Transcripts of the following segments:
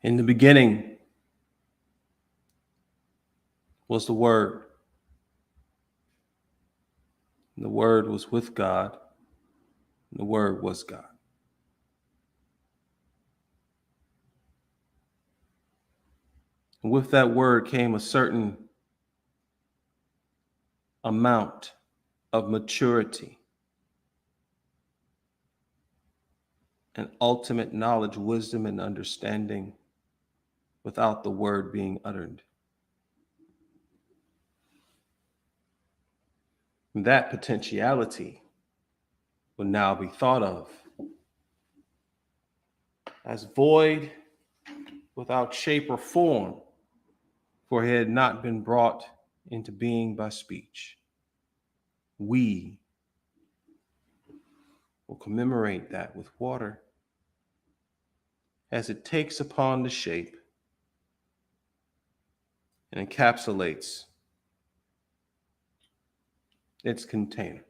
In the beginning was the Word, and the Word was with God, and the Word was God. And with that Word came a certain amount of maturity and ultimate knowledge, wisdom, and understanding without the Word being uttered. And that potentiality will now be thought of as void without shape or form, for it had not been brought into being by speech. We will commemorate that with water as it takes upon the shape and encapsulates its container.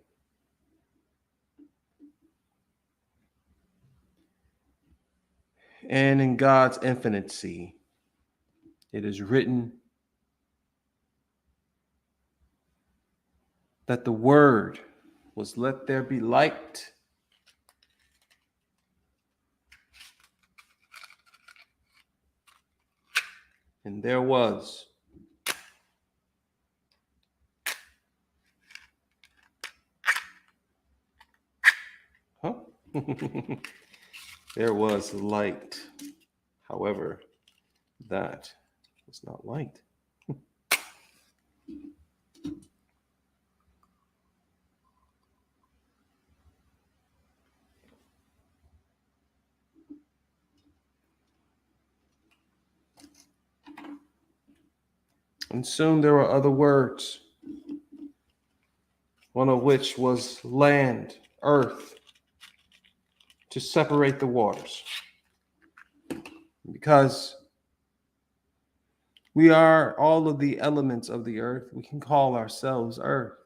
And in God's infinity, it is written that the word was, "Let there be light." And there was. Huh? There was light. However, that was not light. And soon there were other words, one of which was land, earth, to separate the waters. Because we are all of the elements of the earth, we can call ourselves earth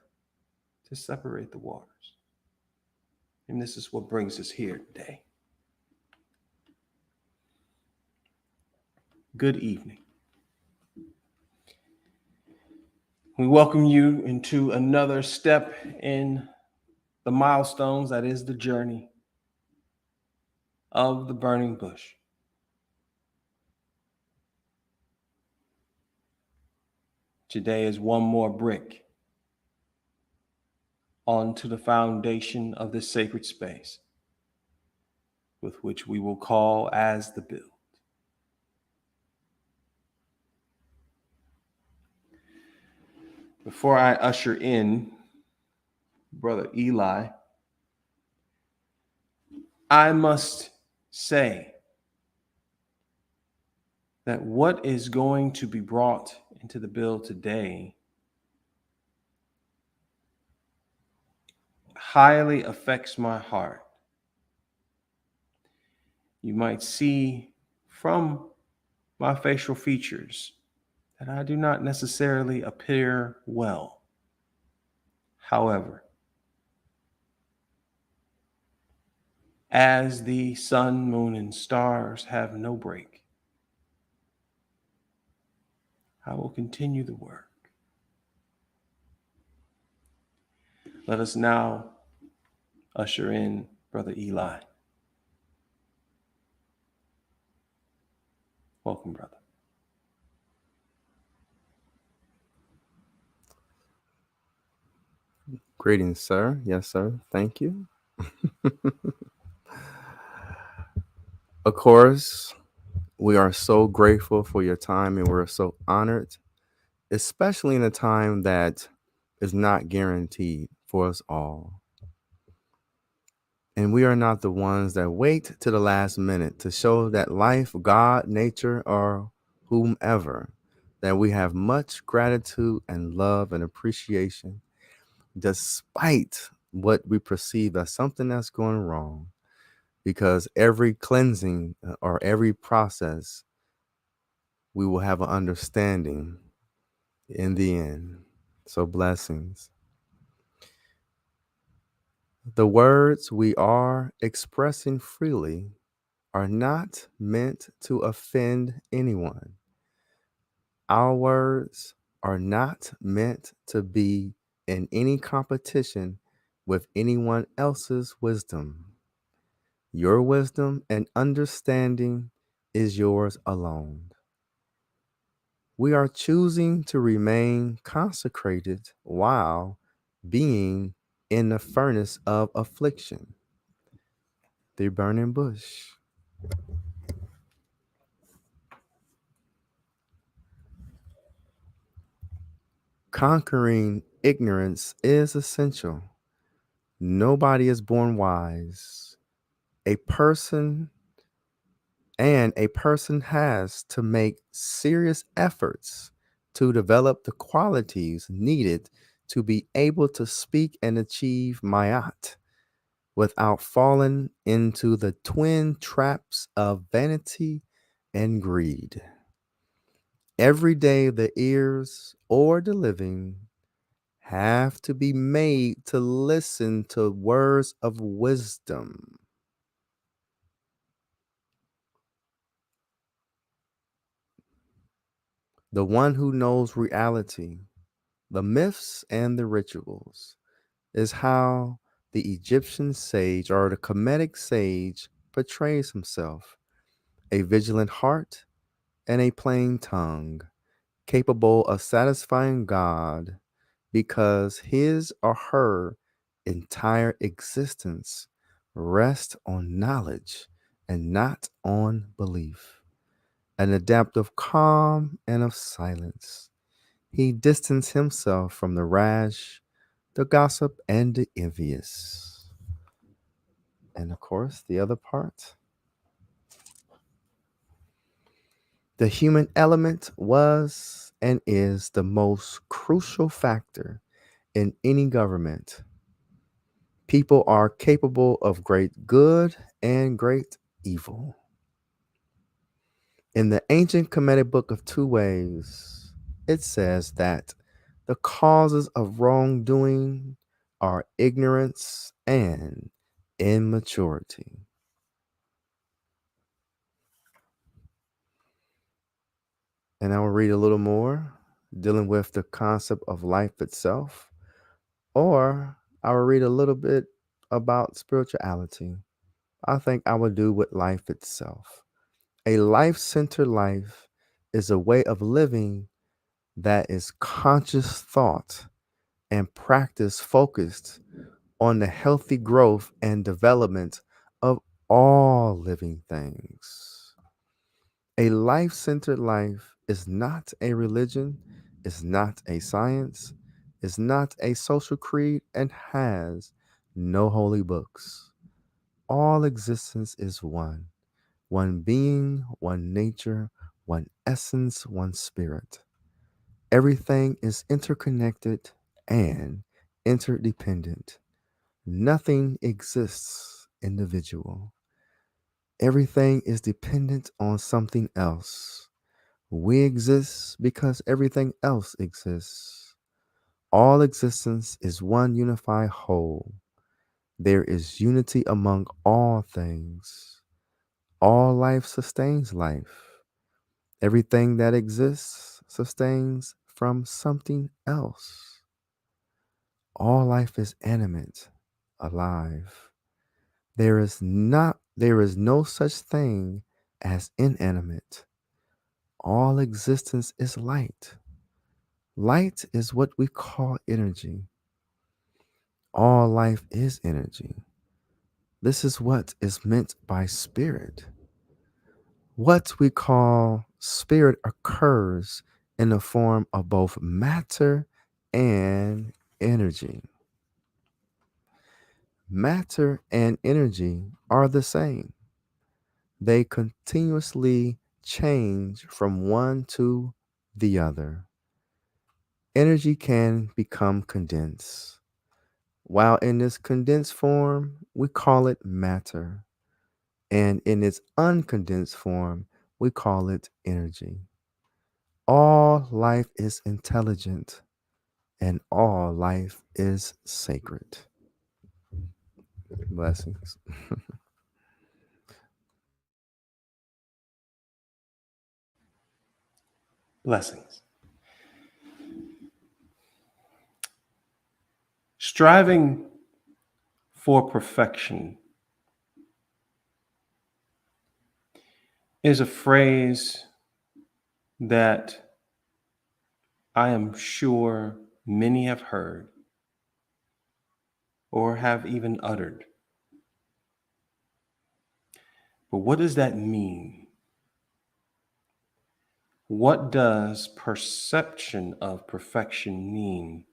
to separate the waters. And this is what brings us here today. Good evening. We welcome you into another step in the milestones that is the journey of the burning bush. Today is one more brick onto the foundation of this sacred space, with which we will call as the build. Before I usher in Brother Eli, I must say that what is going to be brought into the bill today highly affects my heart. You might see from my facial features that I do not necessarily appear well. However, as the sun, moon, and stars have no break, I will continue the work. Let us now usher in Brother Eli. Welcome, brother. Greetings, sir. Yes, sir. Thank you. Of course, we are so grateful for your time and we're so honored, especially in a time that is not guaranteed for us all. And we are not the ones that wait to the last minute to show that life, God, nature, or whomever, that we have much gratitude and love and appreciation despite what we perceive as something that's going wrong. Because every cleansing or every process, we will have an understanding in the end. So blessings. The words we are expressing freely are not meant to offend anyone. Our words are not meant to be in any competition with anyone else's wisdom. Your wisdom and understanding is yours alone. We are choosing to remain consecrated while being in the furnace of affliction, the burning bush. Conquering ignorance is essential. Nobody is born wise. A person a person has to make serious efforts to develop the qualities needed to be able to speak and achieve mayat without falling into the twin traps of vanity and greed. Every day, the ears or the living have to be made to listen to words of wisdom. The one who knows reality, the myths, and the rituals is how the Egyptian sage or the Kemetic sage portrays himself: a vigilant heart and a plain tongue, capable of satisfying God because his or her entire existence rests on knowledge and not on belief. An adaptive calm and of silence. He distanced himself from the rash, the gossip, and the envious. And of course, the other part. The human element was and is the most crucial factor in any government. People are capable of great good and great evil. In the ancient Kemetic book of Two Ways, it says that the causes of wrongdoing are ignorance and immaturity. And I will read a little more dealing with the concept of life itself, or I will read a little bit about spirituality. I think I will do with life itself. A life centered life is a way of living that is conscious thought and practice focused on the healthy growth and development of all living things. A life centered life is not a religion, is not a science, is not a social creed, and has no holy books. All existence is one being, one nature, one essence, one spirit. Everything is interconnected and interdependent. Nothing exists individual. Everything is dependent on something else. We exist because everything else exists. All existence is one unified whole. There is unity among all things. All life sustains life. Everything that exists sustains from something else. All life is animate, alive. There is no such thing as inanimate. All existence is light. Light is what we call energy. All life is energy. This is what is meant by spirit. What we call spirit occurs in the form of both matter and energy. Matter and energy are the same. They continuously change from one to the other. Energy can become condensed. While in this condensed form, we call it matter. And in its uncondensed form, we call it energy. All life is intelligent and all life is sacred. Blessings. Blessings. Striving for perfection is a phrase that I am sure many have heard or have even uttered. But what does that mean? What does perception of perfection mean?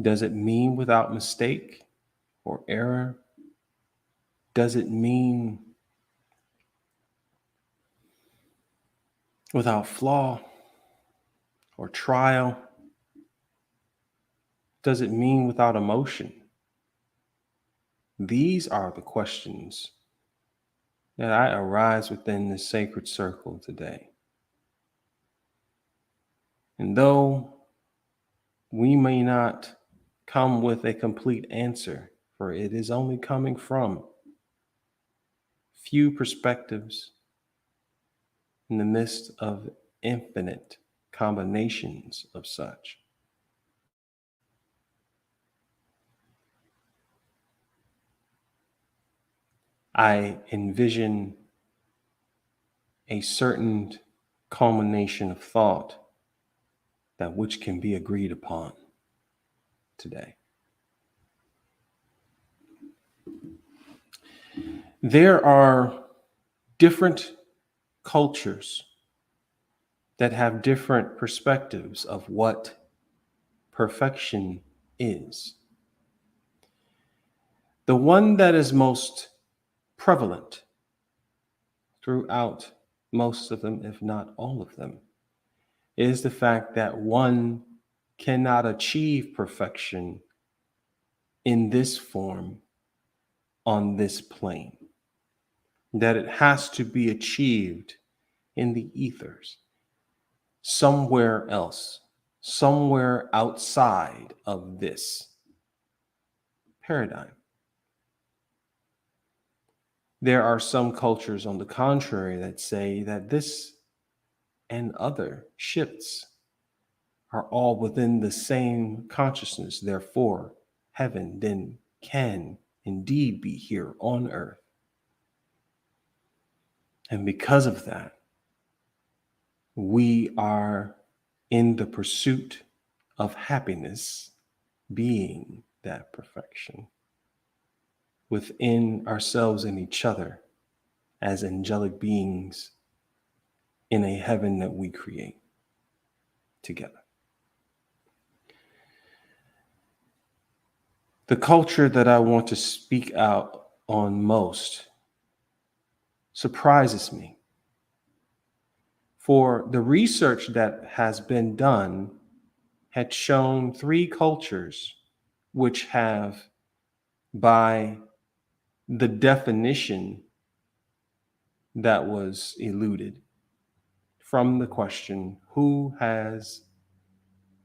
Does it mean without mistake or error? Does it mean without flaw or trial? Does it mean without emotion? These are the questions that I arise within this sacred circle today. And though we may not come with a complete answer, for it is only coming from few perspectives in the midst of infinite combinations of such, I envision a certain culmination of thought that which can be agreed upon today. There are different cultures that have different perspectives of what perfection is. The one that is most prevalent throughout most of them, if not all of them, is the fact that one cannot achieve perfection in this form on this plane, that it has to be achieved in the ethers, somewhere else, somewhere outside of this paradigm. There are some cultures, on the contrary, that say that this and other shifts are all within the same consciousness. Therefore, heaven then can indeed be here on earth. And because of that, we are in the pursuit of happiness, being that perfection within ourselves and each other as angelic beings in a heaven that we create together. The culture that I want to speak out on most surprises me. For the research that has been done had shown 3 cultures which have, by the definition that was eluded from the question, who has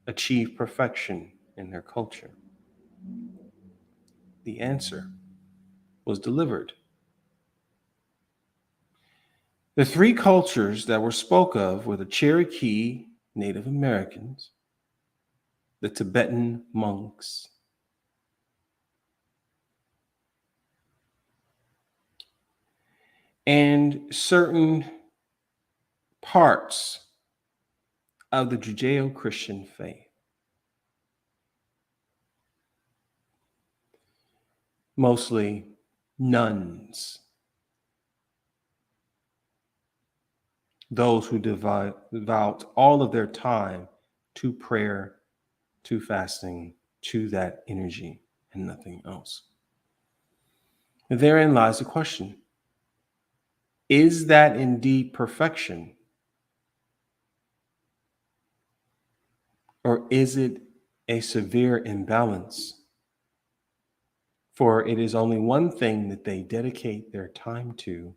achieved perfection in their culture? The answer was delivered. The 3 cultures that were spoke of were the Cherokee Native Americans, the Tibetan monks, and certain parts of the Judeo-Christian faith. Mostly nuns, those who devout all of their time to prayer, to fasting, to that energy, and nothing else. And therein lies the question. Is that indeed perfection? Or is it a severe imbalance? For it is only one thing that they dedicate their time to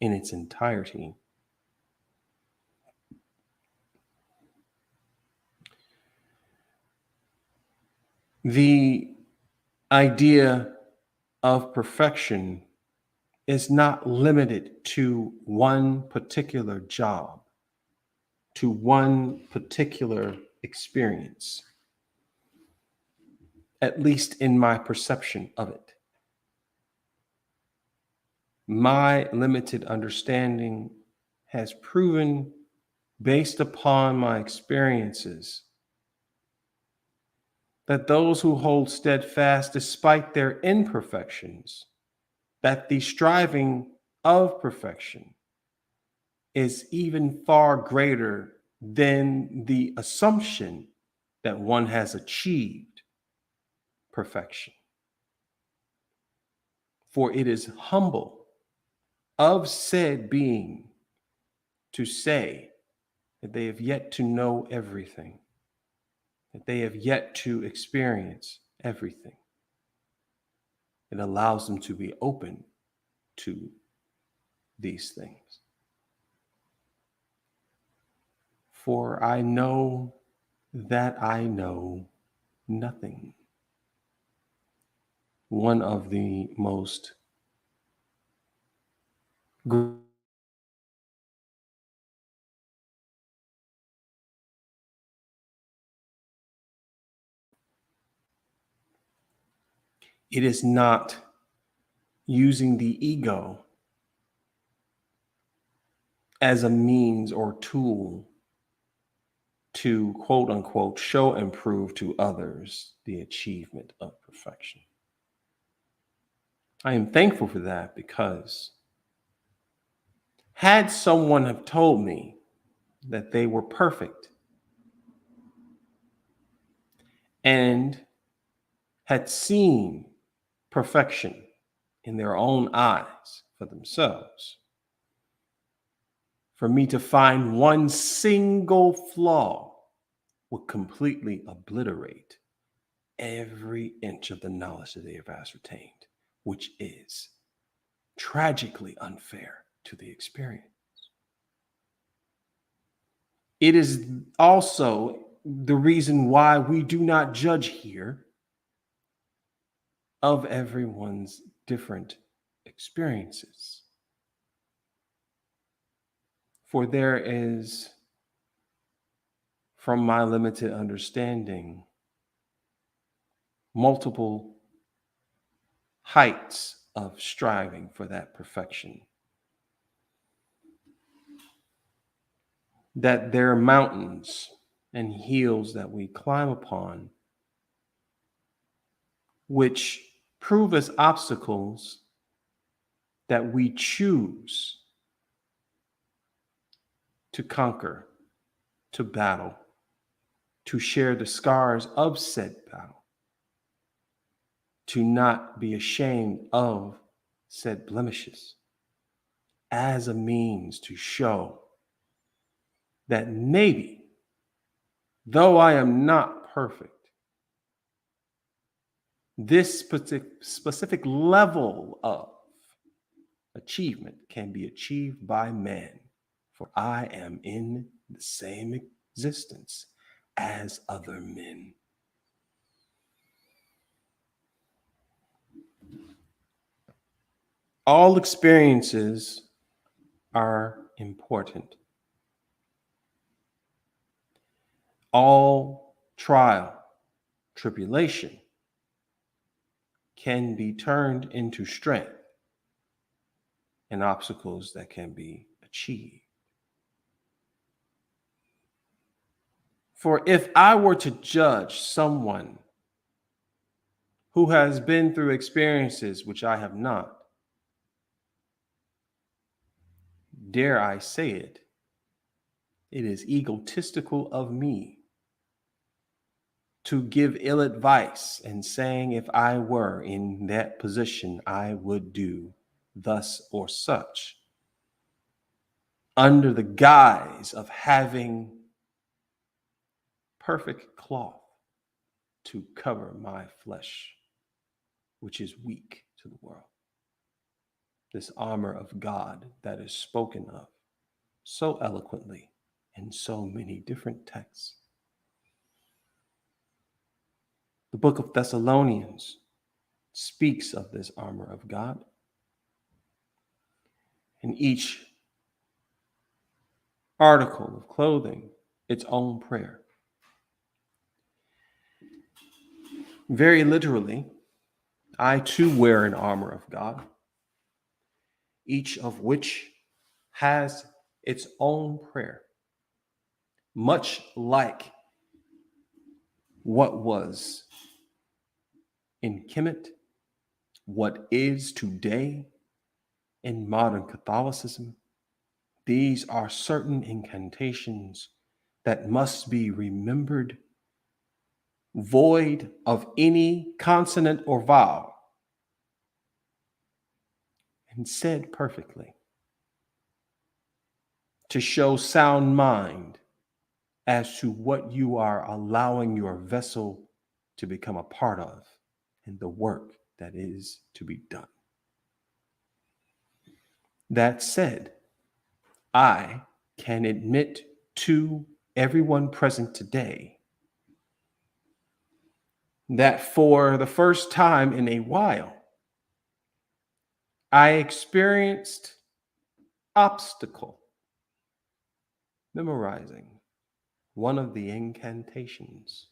in its entirety. The idea of perfection is not limited to one particular job. to one particular experience, at least in my perception of it. My limited understanding has proven, based upon my experiences, that those who hold steadfast despite their imperfections, that the striving of perfection is even far greater than the assumption that one has achieved perfection. For it is humble of said being to say that they have yet to know everything, that they have yet to experience everything. It allows them to be open to these things. For I know that I know nothing. One of the most it is not using the ego as a means or tool to quote unquote show and prove to others the achievement of perfection. I am thankful for that, because had someone have told me that they were perfect and had seen perfection in their own eyes for themselves, for me to find one single flaw would completely obliterate every inch of the knowledge that they have ascertained, which is tragically unfair to the experience. It is also the reason why we do not judge here of everyone's different experiences. For there is, from my limited understanding, multiple heights of striving for that perfection. That there are mountains and hills that we climb upon, which prove as obstacles that we choose to conquer, to battle, to share the scars of said battle, to not be ashamed of said blemishes, as a means to show that maybe, though I am not perfect, this specific level of achievement can be achieved by man, for I am in the same existence as other men. All experiences are important. All trial, tribulation can be turned into strength and obstacles that can be achieved. For if I were to judge someone who has been through experiences which I have not, dare I say it, it is egotistical of me to give ill advice and saying if I were in that position, I would do thus or such, under the guise of having perfect cloth to cover my flesh, which is weak to the world. This armor of God that is spoken of so eloquently in so many different texts. The book of Thessalonians speaks of this armor of God. And each article of clothing its own prayer. Very literally, I too wear an armor of God, each of which has its own prayer, much like what was in Kemet, what is today in modern Catholicism. These are certain incantations that must be remembered, void of any consonant or vowel, and said perfectly to show sound mind as to what you are allowing your vessel to become a part of and the work that is to be done. That said, I can admit to everyone present today that for the first time in a while, I experienced obstacle memorizing one of the incantations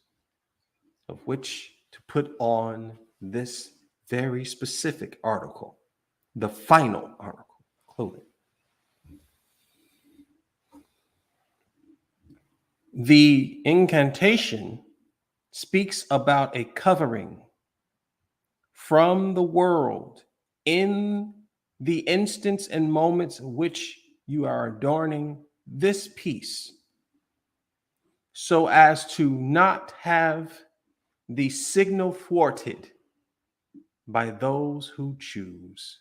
of which to put on this very specific article, the final article, clothing. The incantation speaks about a covering from the world in the instance and moments in which you are adorning this piece, so as to not have the signal thwarted by those who choose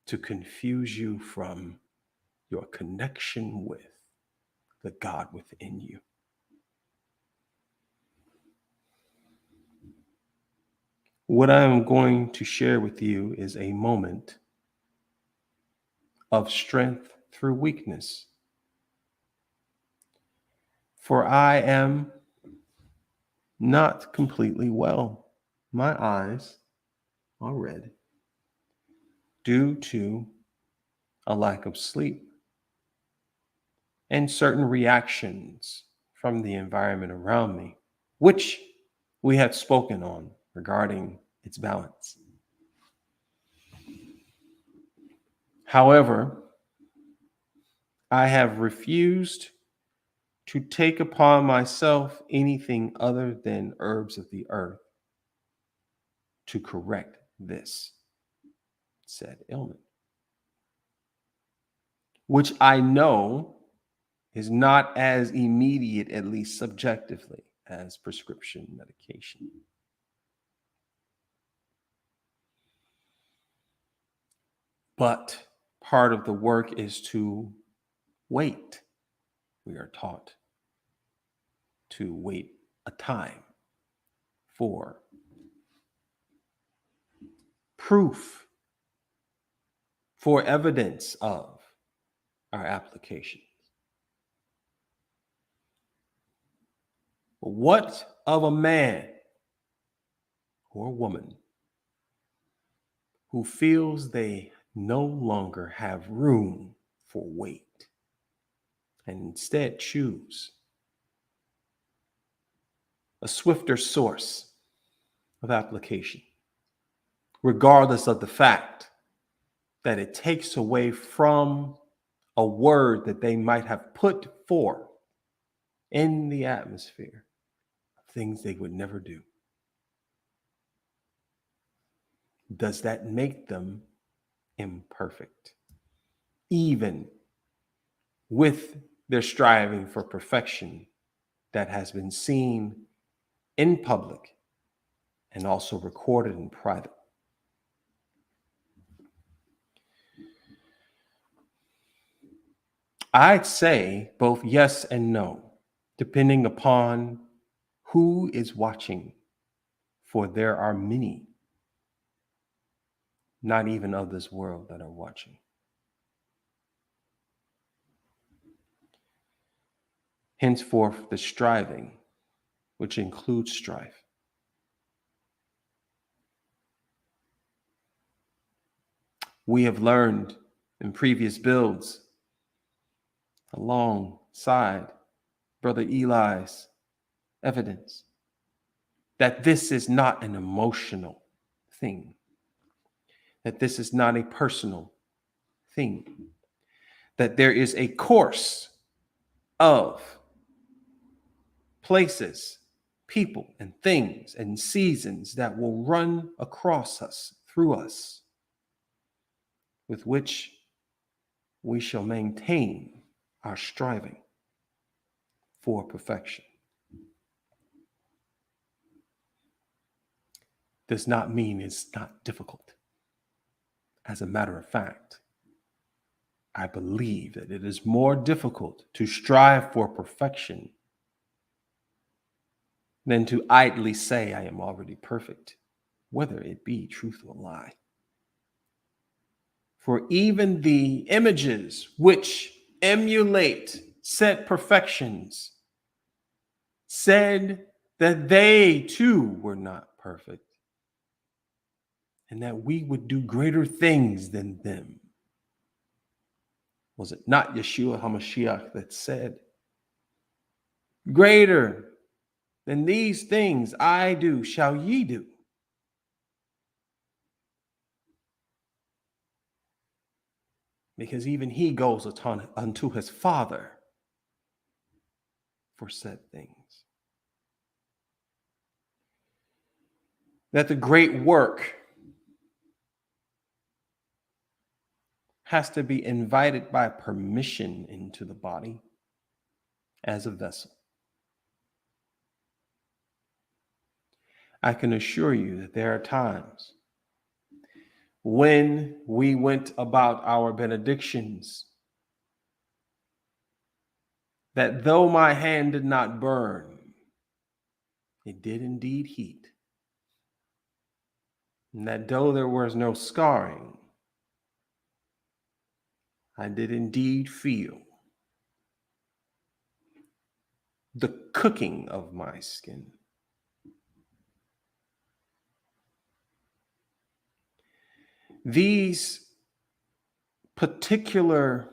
to confuse you from your connection with the God within you. What I am going to share with you is a moment of strength through weakness. For I am not completely well. My eyes are red due to a lack of sleep and certain reactions from the environment around me, which we had spoken on regarding its balance. However, I have refused to take upon myself anything other than herbs of the earth to correct this said ailment, which I know is not as immediate, at least subjectively, as prescription medication. But part of the work is to wait. We are taught to wait a time for proof, for evidence of our applications. What of a man or woman who feels they no longer have room for wait and instead choose a swifter source of application, regardless of the fact that it takes away from a word that they might have put forth in the atmosphere of things they would never do? Does that make them imperfect, even with their striving for perfection that has been seen in public and also recorded in private? I'd say both yes and no, depending upon who is watching, for there are many, not even of this world, that are watching. Henceforth, the striving, which includes strife. We have learned in previous builds alongside Brother Eli's evidence that this is not an emotional thing, that this is not a personal thing, that there is a course of places, people, and things and seasons that will run across us, through us, with which we shall maintain our striving for perfection. Does not mean it's not difficult. As a matter of fact, I believe that it is more difficult to strive for perfection than to idly say I am already perfect, whether it be truth or lie. For even the images which emulate said perfections said that they too were not perfect and that we would do greater things than them. Was it not Yeshua HaMashiach that said, greater than these things I do, shall ye do? Because even he goes unto his Father for said things. That the great work has to be invited by permission into the body as a vessel. I can assure you that there are times when we went about our benedictions that though my hand did not burn, it did indeed heat. And that though there was no scarring, I did indeed feel the cooking of my skin. These particular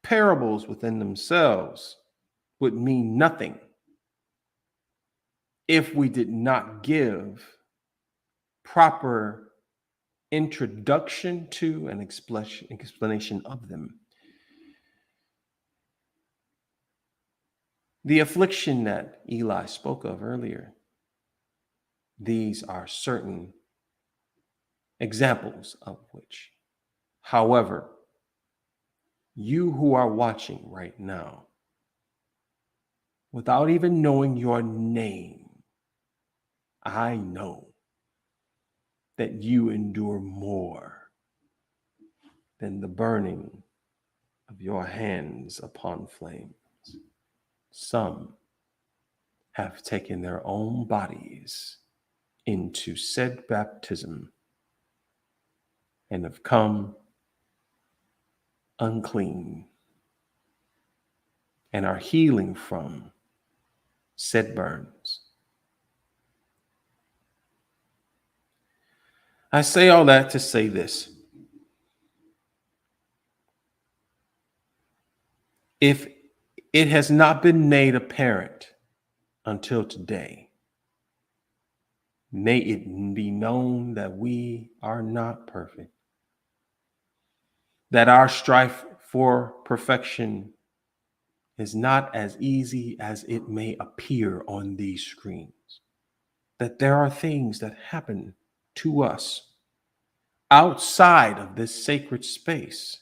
parables within themselves would mean nothing if we did not give proper introduction to an explanation of them. The affliction that Eli spoke of earlier, these are certain examples of which. However, you who are watching right now, without even knowing your name, I know that you endure more than the burning of your hands upon flames. Some have taken their own bodies into said baptism and have come unclean and are healing from said burns. I say all that to say this. If it has not been made apparent until today, may it be known that we are not perfect, that our strife for perfection is not as easy as it may appear on these screens, that there are things that happen to us outside of this sacred space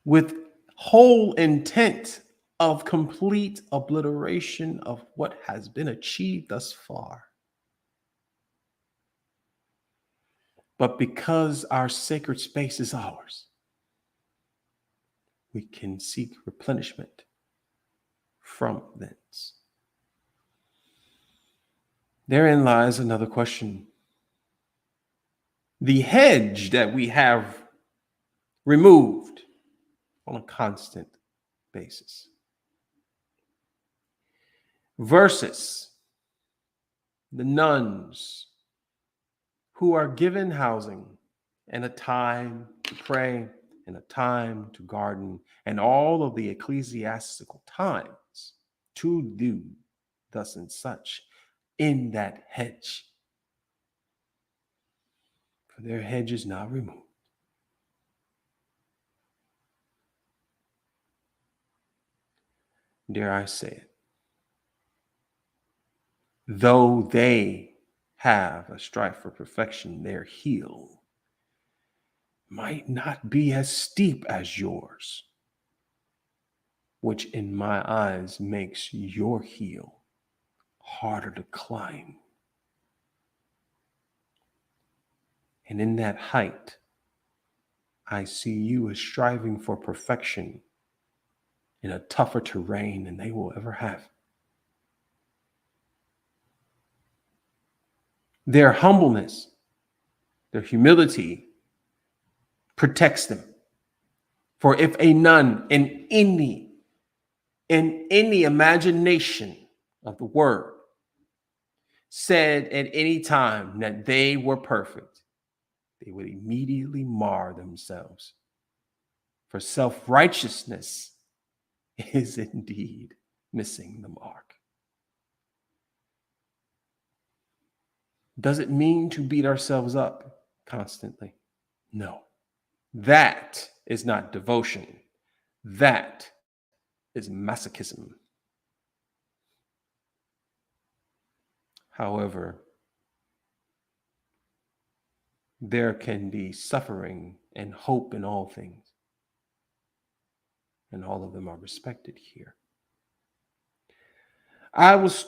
with whole intent of complete obliteration of what has been achieved thus far. But because our sacred space is ours, we can seek replenishment from thence. Therein lies another question. The hedge that we have removed on a constant basis versus the nuns who are given housing and a time to pray and a time to garden, and all of the ecclesiastical times to do thus and such in that hedge. For their hedge is not removed. Dare I say it? Though they have a strife for perfection, their heel might not be as steep as yours, which in my eyes makes your heel harder to climb. And in that height, I see you as striving for perfection in a tougher terrain than they will ever have. Their humbleness, their humility protects them. For if a nun in any imagination of the word said at any time that they were perfect, they would immediately mar themselves. For self-righteousness is indeed missing the mark. Does it mean to beat ourselves up constantly? No. That is not devotion. That is masochism. However, there can be suffering and hope in all things, and all of them are respected here. I was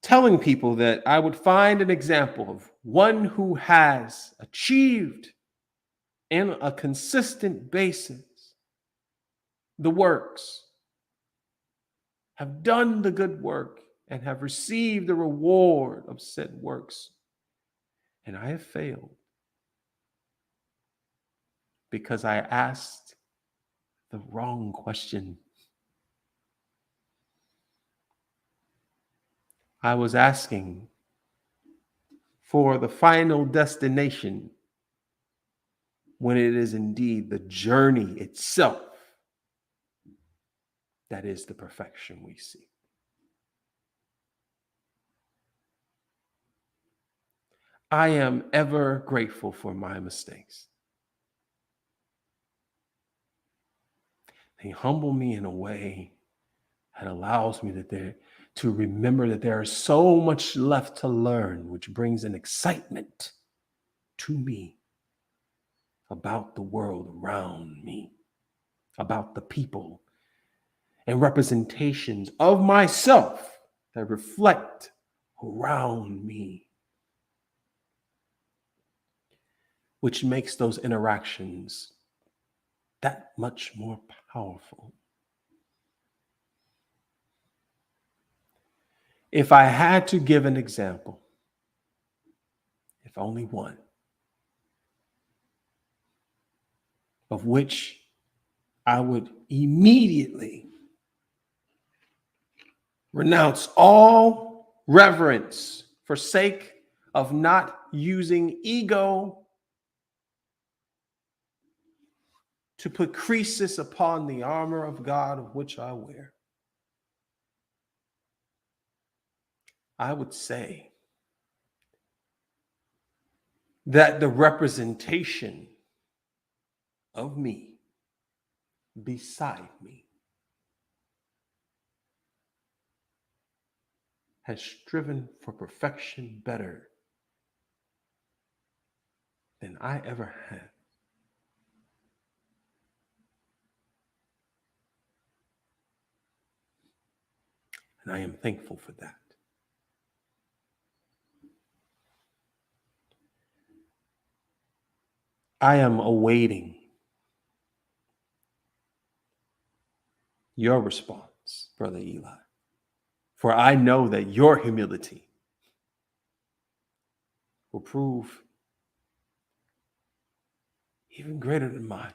telling people that I would find an example of one who has achieved in a consistent basis the works, have done the good work, and have received the reward of said works. And I have failed because I asked the wrong question. I was asking for the final destination when it is indeed the journey itself that is the perfection we seek. I am ever grateful for my mistakes. They humble me in a way that allows me to remember that there is so much left to learn, which brings an excitement to me about the world around me, about the people and representations of myself that reflect around me, which makes those interactions that much more powerful. If I had to give an example, if only one, of which I would immediately renounce all reverence for sake of not using ego to put creases upon the armor of God of which I wear, I would say that the representation of me beside me has striven for perfection better than I ever had. And I am thankful for that. I am awaiting your response, Brother Eli, for I know that your humility will prove even greater than mine.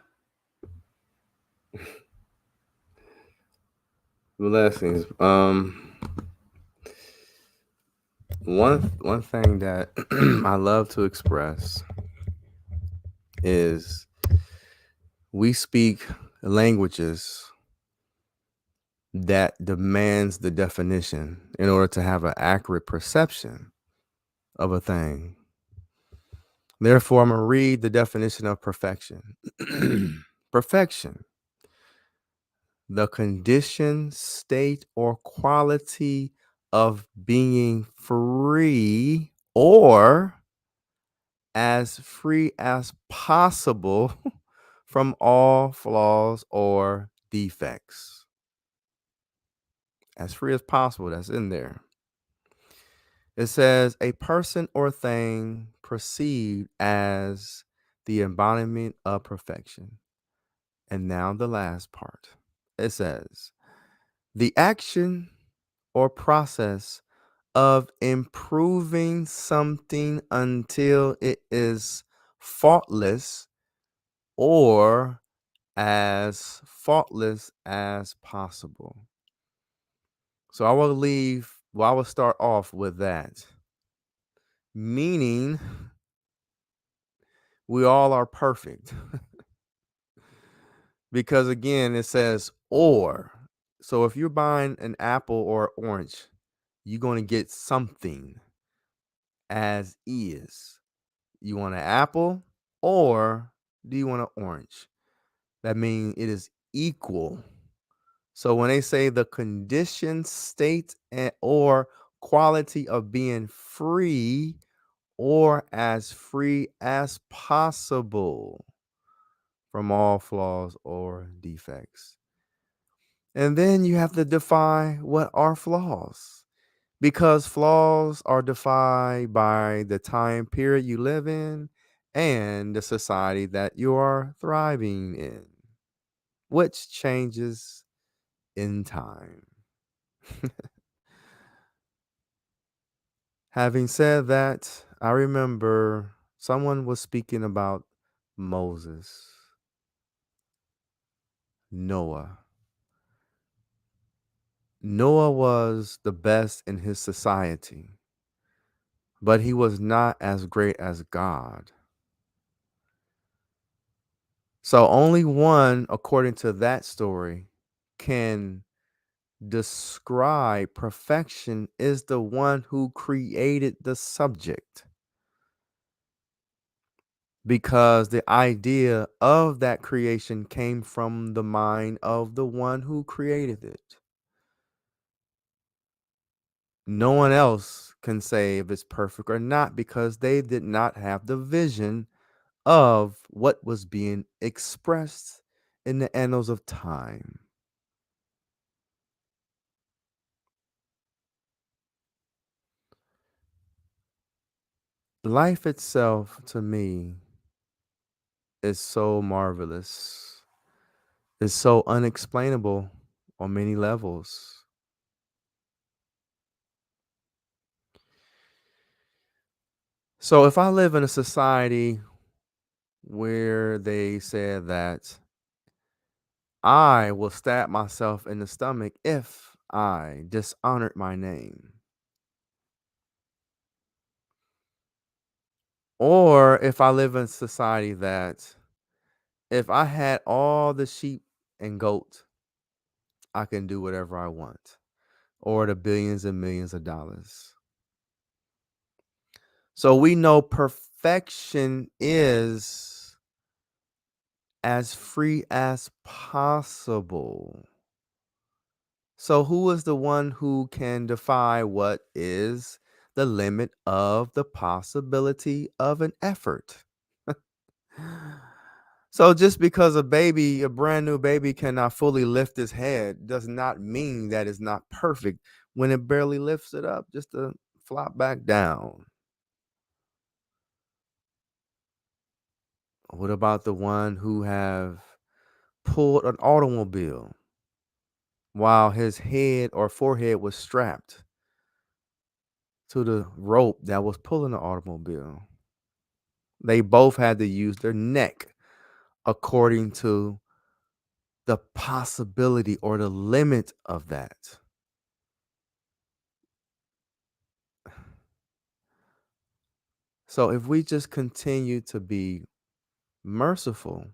Blessings. One thing that I love to express is We speak languages that demands the definition in order to have an accurate perception of a thing. Therefore, I'm going to read the definition of perfection. Perfection, the condition, state, or quality of being free or as free as possible from all flaws or defects. As free as possible, that's in there. It says a person or thing perceived as the embodiment of perfection. And now the last part. It says the action or process of improving something until it is faultless or as faultless as possible. So I will start off with that. Meaning we all are perfect. Because again, it says or. So if you're buying an apple or orange, you're going to get something as is. You want an apple or do you want an orange? That means it is equal. So when they say the condition, state, or quality of being free or as free as possible from all flaws or defects. And then you have to define what are flaws, because flaws are defined by the time period you live in and the society that you are thriving in, which changes in time. Having said that, I remember someone was speaking about Moses, Noah. Noah was the best in his society, but he was not as great as God. So only one, according to that story, can describe perfection is the one who created the subject. Because the idea of that creation came from the mind of the one who created it. No one else can say if it's perfect or not because they did not have the vision of what was being expressed in the annals of time. Life itself, to me, is so marvelous. It's so unexplainable on many levels. So if I live in a society where they said that I will stab myself in the stomach if I dishonored my name, or if I live in a society that if I had all the sheep and goat, I can do whatever I want, or the billions and millions of dollars. So we know perfection is as free as possible. So who is the one who can define what is the limit of the possibility of an effort? So just because a brand new baby cannot fully lift his head does not mean that it's not perfect when it barely lifts it up just to flop back down. What about the one who have pulled an automobile while his head or forehead was strapped to the rope that was pulling the automobile? They both had to use their neck according to the possibility or the limit of that. So if we just continue to be merciful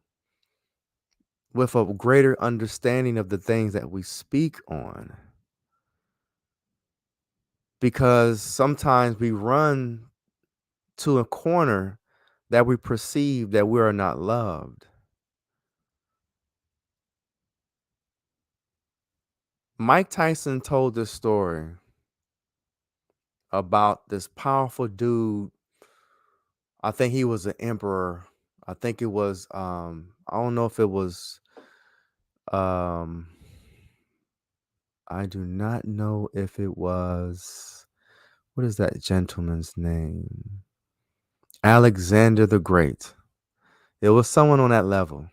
with a greater understanding of the things that we speak on. Because sometimes we run to a corner that we perceive that we are not loved. Mike Tyson told this story about this powerful dude. I think he was an emperor. I think it was I don't know if it was um I do not know if it was, what is that gentleman's name? Alexander the Great. It was someone on that level.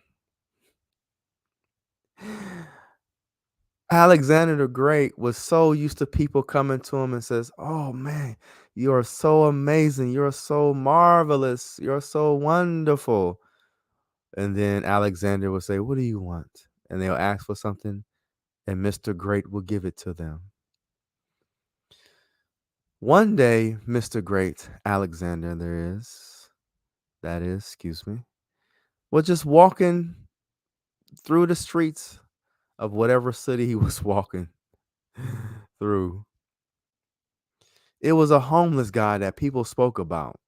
Alexander the Great was so used to people coming to him and says, "Oh man, you are so amazing. You're so marvelous. You're so wonderful." And then Alexander will say, "What do you want?" And they'll ask for something, and Mr. Great will give it to them. One day, Mr. Great, Alexander, excuse me, was just walking through the streets of whatever city he was walking through. It was a homeless guy that people spoke about.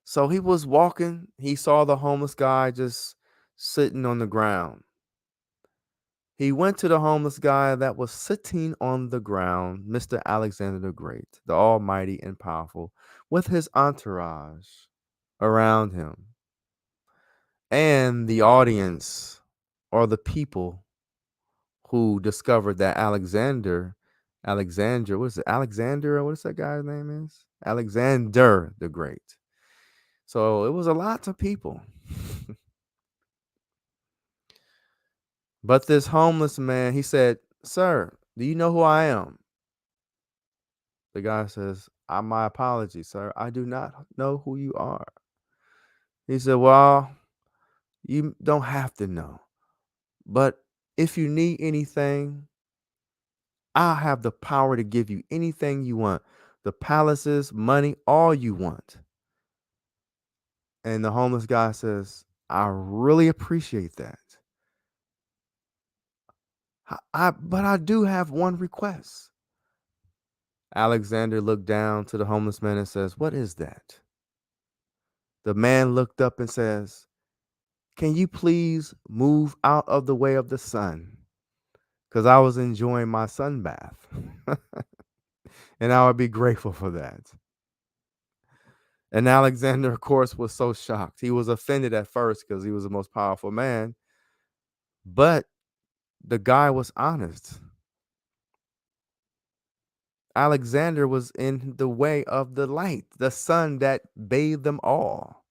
So he was walking, he saw the homeless guy just sitting on the ground. He went to the homeless guy that was sitting on the ground, Mr. Alexander the Great, the almighty and powerful, with his entourage around him. And the audience, or the people who discovered that Alexander, what is it? Alexander, or what is that guy's name is? Alexander the Great. So it was a lot of people. But this homeless man, he said, "Sir, do you know who I am?" The guy says, My apologies, sir. I do not know who you are." He said, "Well, you don't have to know. But if you need anything, I have the power to give you anything you want. The palaces, money, all you want." And the homeless guy says, "I really appreciate that. But I do have one request." Alexander looked down to the homeless man and says, "What is that?" The man looked up and says, "Can you please move out of the way of the sun? Because I was enjoying my sun bath." And I would be grateful for that. And Alexander, of course, was so shocked. He was offended at first because he was the most powerful man. But the guy was honest. Alexander was in the way of the light, the sun that bathed them all.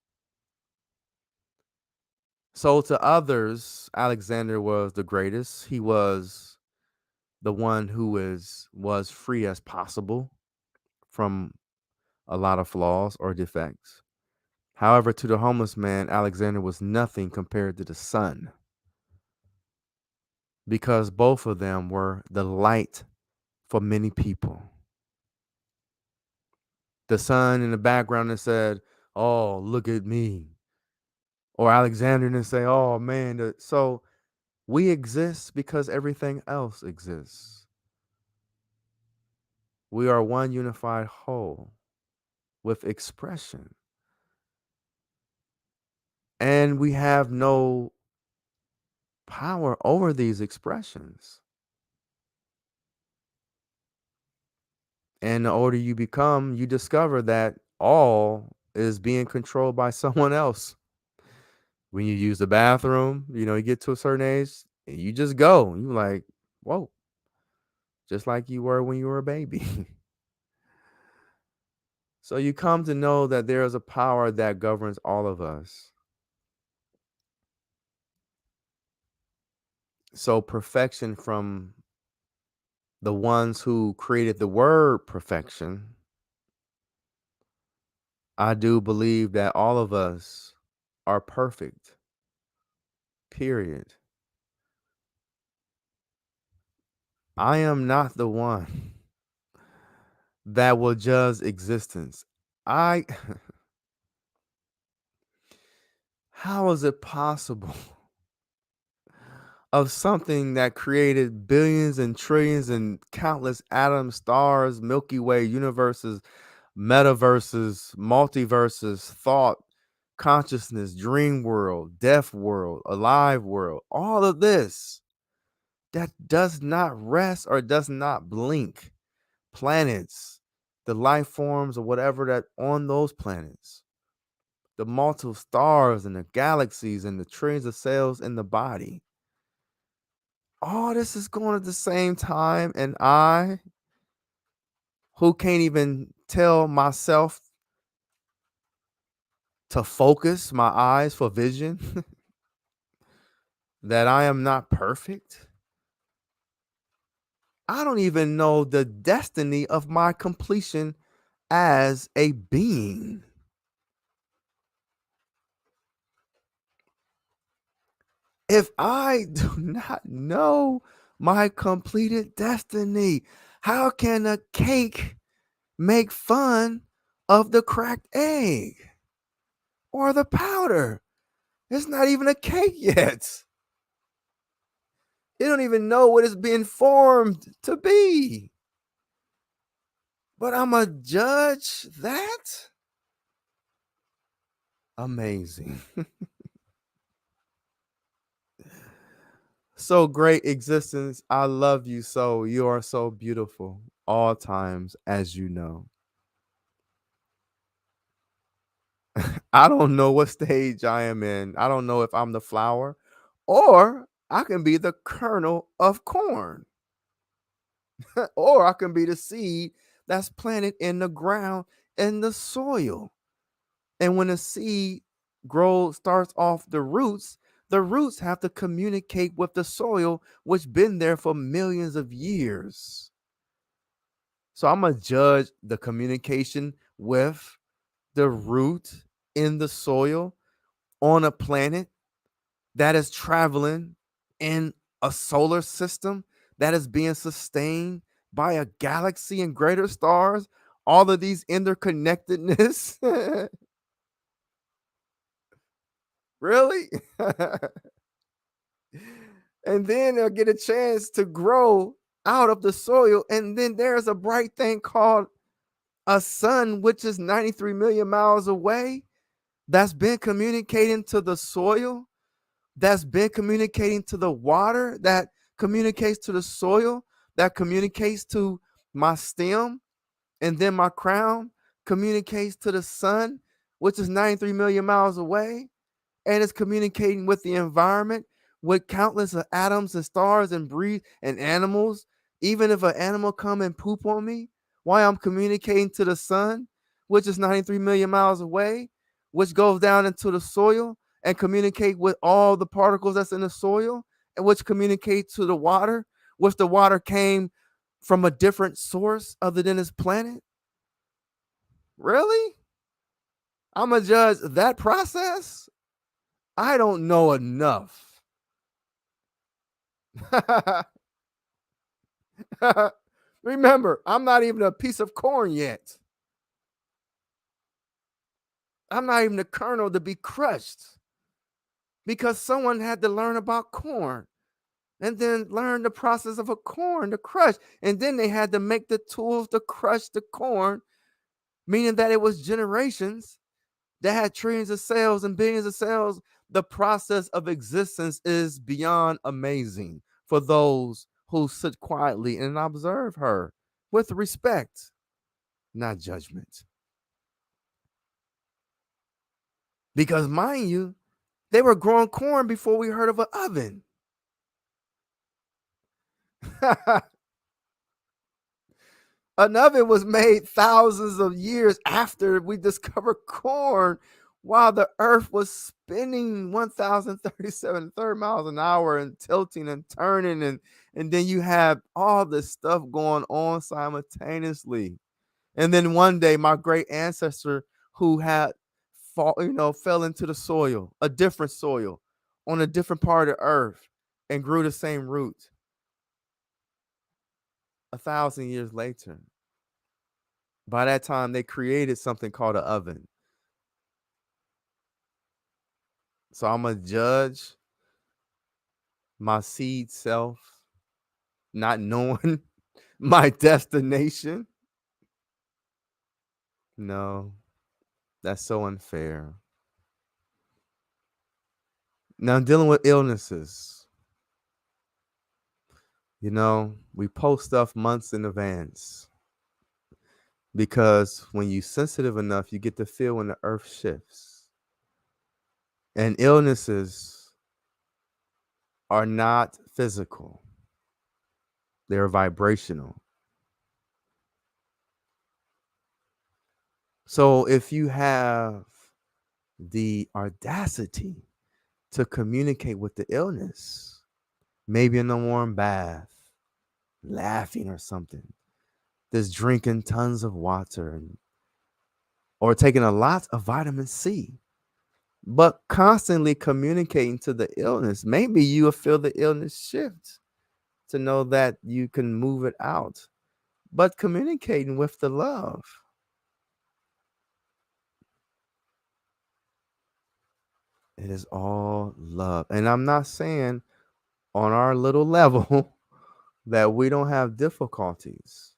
So to others, Alexander was the greatest. He was the one who was free as possible from a lot of flaws or defects. However, to the homeless man, Alexander was nothing compared to the sun, because both of them were the light for many people. The sun in the background that said, "Oh, look at me." Or Alexander and say, "Oh man." So we exist because everything else exists. We are one unified whole with expression. And we have no power over these expressions. And the older you become, you discover that all is being controlled by someone else. When you use the bathroom, you get to a certain age, and you just go. You like, whoa, just like you were when you were a baby. So you come to know that there is a power that governs all of us. So perfection from the ones who created the word perfection, I do believe that all of us are perfect, period. I am not the one that will judge existence. I, how is it possible of something that created billions and trillions and countless atoms, stars, Milky Way, universes, metaverses, multiverses, thought, consciousness, dream world, deaf world, alive world, all of this that does not rest or does not blink. Planets, the life forms or whatever that on those planets, the multiple stars and the galaxies and the trillions of cells in the body. All this is going at the same time, and I, who can't even tell myself to focus my eyes for vision, that I am not perfect. I don't even know the destiny of my completion as a being. If I do not know my completed destiny, how can a cake make fun of the cracked egg or the powder? It's not even a cake yet. It don't even know what it's being formed to be. But I'm a judge that? Amazing. So great existence. I love you so. You are so beautiful all times, as you know. I don't know what stage I am in. I don't know if I'm the flower or I can be the kernel of corn or I can be the seed that's planted in the ground in the soil. And when a seed grows, starts off the roots have to communicate with the soil, which been there for millions of years. So I'm gonna judge the communication with the root in the soil on a planet that is traveling in a solar system that is being sustained by a galaxy and greater stars, all of these interconnectedness. Really? And then they'll get a chance to grow out of the soil. And then there's a bright thing called a sun, which is 93 million miles away, that's been communicating to the soil, that's been communicating to the water, that communicates to the soil, that communicates to my stem, and then my crown communicates to the sun, which is 93 million miles away, and it's communicating with the environment with countless of atoms and stars and breathe and animals. Even if an animal come and poop on me, why I'm communicating to the sun, which is 93 million miles away, which goes down into the soil and communicate with all the particles that's in the soil, and which communicate to the water, which the water came from a different source other than this planet. Really? I'm gonna judge that process? I don't know enough. Remember, I'm not even a piece of corn yet. I'm not even the kernel to be crushed because someone had to learn about corn and then learn the process of a corn to crush. And then they had to make the tools to crush the corn, meaning that it was generations that had trillions of cells and billions of cells. The process of existence is beyond amazing for those who sit quietly and observe her with respect, not judgment. Because, mind you, they were growing corn before we heard of an oven. An oven was made thousands of years after we discovered corn, while the earth was spinning 1,037 third miles an hour and tilting and turning. And then you have all this stuff going on simultaneously. And then one day, my great ancestor who had fell into the soil, a different soil on a different part of the earth and grew the same root 1,000 years later. By that time, they created something called an oven. So I'm a judge my seed self, not knowing my destination. No, that's so unfair. Now, dealing with illnesses, we post stuff months in advance because when you're sensitive enough, you get to feel when the earth shifts. And illnesses are not physical, they're vibrational. So if you have the audacity to communicate with the illness, maybe in a warm bath, laughing or something, just drinking tons of water or taking a lot of vitamin C, but constantly communicating to the illness, maybe you will feel the illness shift to know that you can move it out, but communicating with the love. It is all love. And I'm not saying on our little level that we don't have difficulties.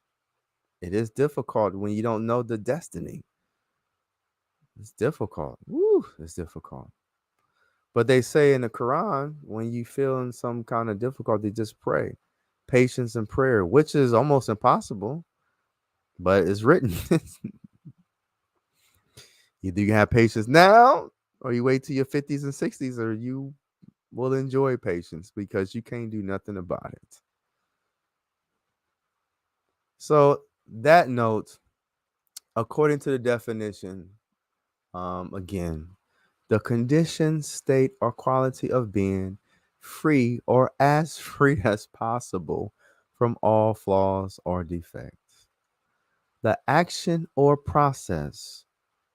It is difficult when you don't know the destiny. It's difficult. Woo, it's difficult. But they say in the Quran, when you feel in some kind of difficulty, just pray. Patience and prayer, which is almost impossible, but it's written. Either you have patience now or you wait till your 50s and 60s, or you will enjoy patience because you can't do nothing about it. So that note, according to the definition, again, the condition, state, or quality of being free or as free as possible from all flaws or defects. The action or process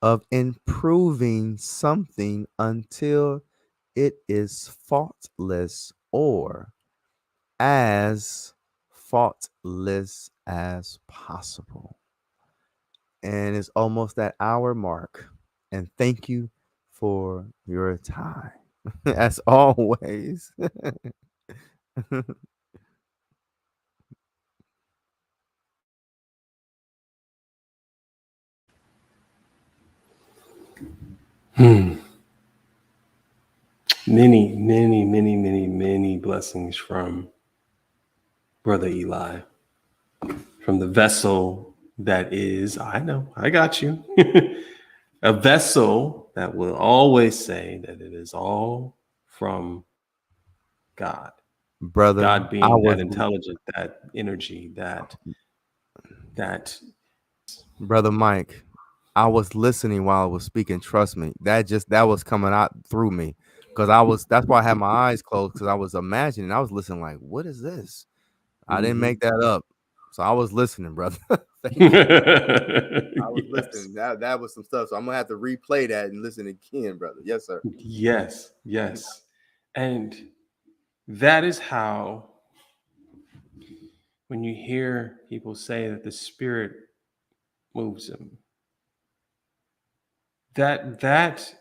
of improving something until it is faultless or as faultless as possible. And it's almost that hour mark. And thank you for your time. As always. Many, many, many, many, many blessings from Brother Eli, from the vessel that is, I know, I got you, a vessel that will always say that it is all from God. Brother, God I being that was intelligent, that energy, that Brother Mike, I was listening while I was speaking. Trust me. That was coming out through me. That's why I had my eyes closed, because I was imagining. I was listening like, what is this? I didn't make that up. So I was listening, brother. Thank you. I was yes, listening. That was some stuff. So I'm gonna have to replay that and listen again, brother. Yes, sir. yes, yes. And that is how, when you hear people say that the spirit moves them, that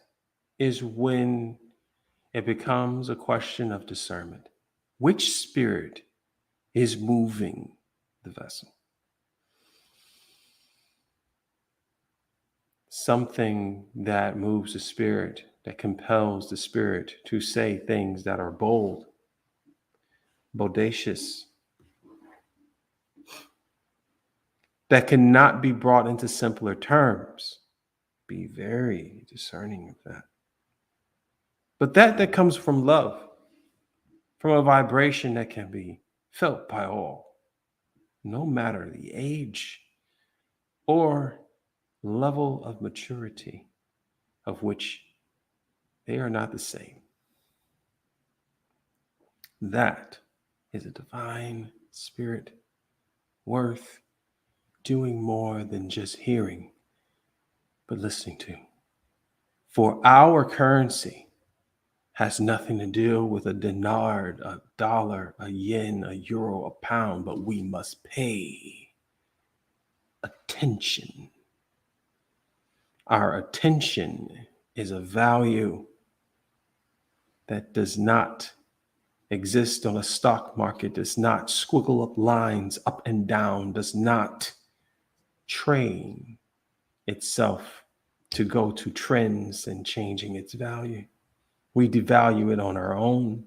is when it becomes a question of discernment. Which spirit is moving the vessel? Something that moves the spirit, that compels the spirit to say things that are bold, bodacious, that cannot be brought into simpler terms. Be very discerning of that. But that comes from love, from a vibration that can be felt by all, no matter the age or level of maturity of which they are not the same. That is a divine spirit worth doing more than just hearing, but listening to. For our currency has nothing to do with a dinar, a dollar, a yen, a euro, a pound, but we must pay attention. Our attention is a value that does not exist on a stock market, does not squiggle up lines up and down, does not train itself to go to trends and changing its value. We devalue it on our own.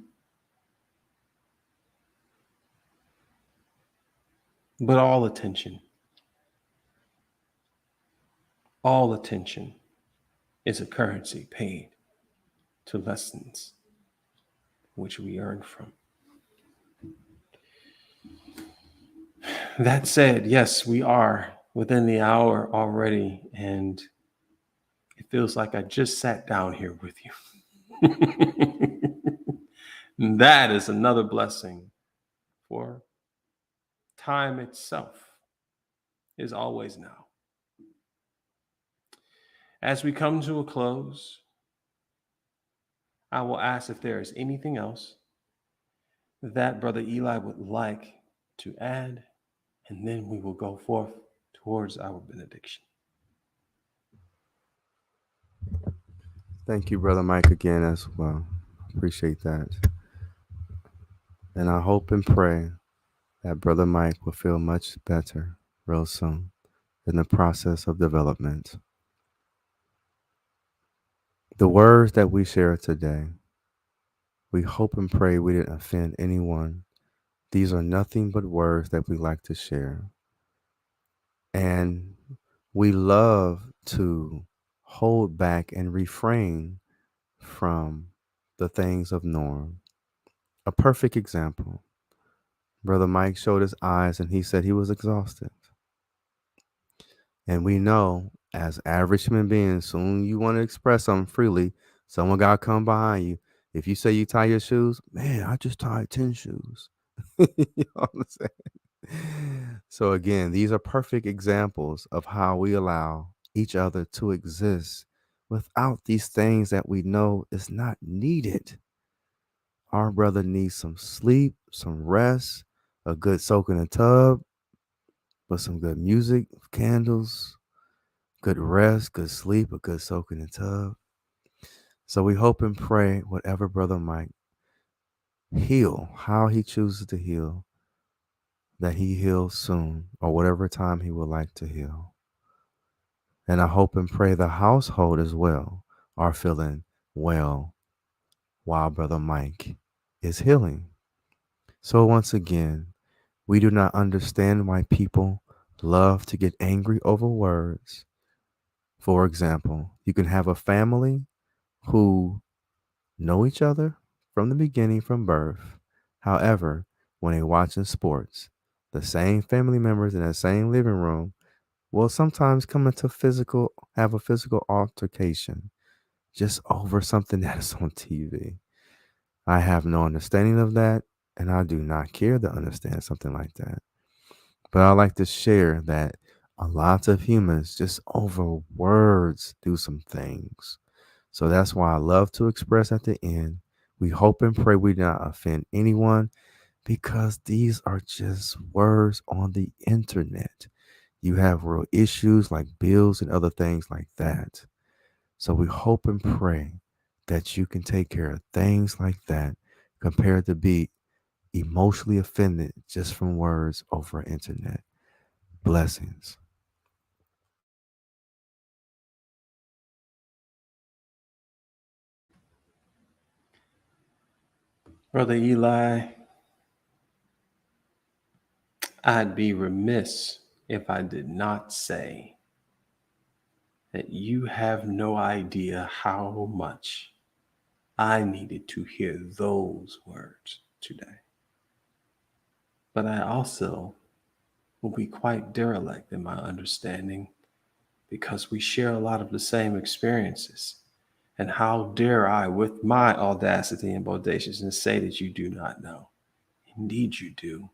But all attention is a currency paid to lessons which we earn from. That said, yes, we are within the hour already, and it feels like I just sat down here with you. That is another blessing, for time itself is always now. As we come to a close, I will ask if there is anything else that Brother Eli would like to add, and then we will go forth towards our benediction. Thank you, Brother Mike, again as well. Appreciate that. And I hope and pray that Brother Mike will feel much better real soon in the process of development. The words that we share today, we hope and pray we didn't offend anyone. These are nothing but words that we like to share. And we love to hold back and refrain from the things of norm. A perfect example. Brother Mike showed his eyes and he said he was exhausted. And we know as average human beings, soon you want to express something freely, someone got to come behind you. If you say you tie your shoes, man, I just tied 10 shoes. You know what I'm saying? So again, these are perfect examples of how we allow each other to exist without these things that we know is not needed. Our brother needs some sleep, some rest, a good soak in a tub, with some good music, candles, good rest, good sleep, a good soak in the tub. So we hope and pray whatever Brother Mike heal, how he chooses to heal, that he heals soon or whatever time he would like to heal. And I hope and pray the household as well are feeling well while Brother Mike is healing. So once again, we do not understand why people love to get angry over words. For example, you can have a family who know each other from the beginning, from birth. However, when they're watching sports, the same family members in the same living room will sometimes come into have a physical altercation just over something that is on TV. I have no understanding of that, and I do not care to understand something like that. But I like to share that a lot of humans just over words do some things. So that's why I love to express at the end. We hope and pray we do not offend anyone, because these are just words on the internet. You have real issues like bills and other things like that. So we hope and pray that you can take care of things like that compared to be emotionally offended just from words over internet. Blessings. Brother Eli, I'd be remiss if I did not say that you have no idea how much I needed to hear those words today. But I also will be quite derelict in my understanding, because we share a lot of the same experiences. And how dare I, with my audacity and bodaciousness, say that you do not know? Indeed, you do,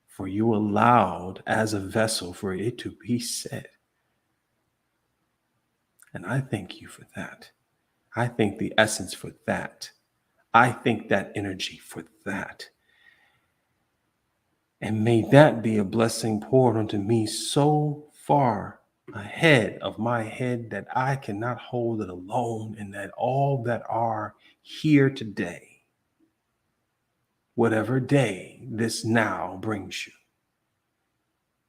for you allowed as a vessel for it to be said. And I thank you for that. I thank the essence for that. I thank that energy for that. And may that be a blessing poured onto me so far ahead of my head that I cannot hold it alone, and that all that are here today whatever day this now brings you.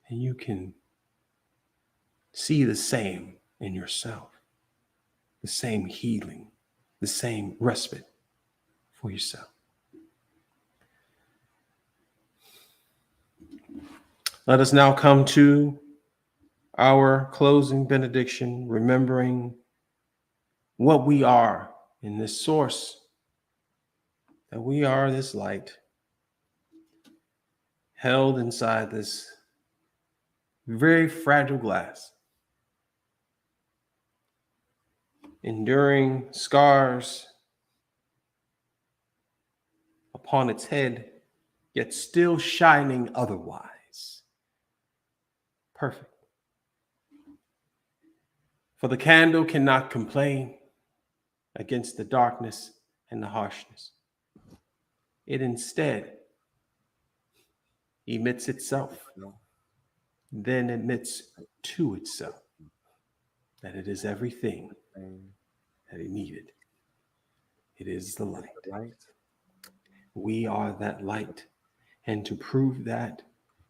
And you can see the same in yourself, the same healing, the same respite for yourself. Let us now come to our closing benediction, remembering what we are in this source, that we are this light held inside this very fragile glass, enduring scars upon its head, yet still shining otherwise. Perfect. For the candle cannot complain against the darkness and the harshness. It instead emits itself, then admits to itself that it is everything that it needed. It is the light. We are that light. And to prove that,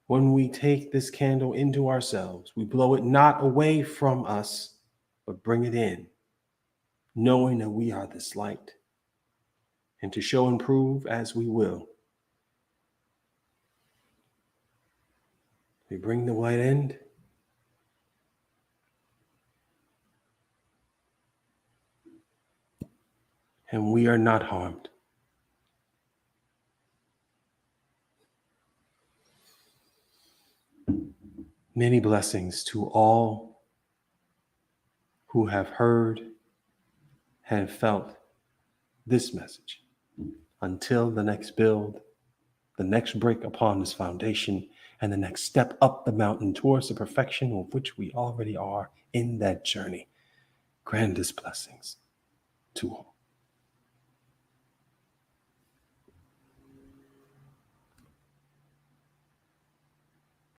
when we take this candle into ourselves, we blow it not away from us, but bring it in, knowing that we are this light. And to show and prove as we will, we bring the light in, and we are not harmed. Many blessings to all who have heard and felt this message. Until the next build, the next brick upon this foundation, and the next step up the mountain towards the perfection of which we already are in that journey. Grandest blessings to all.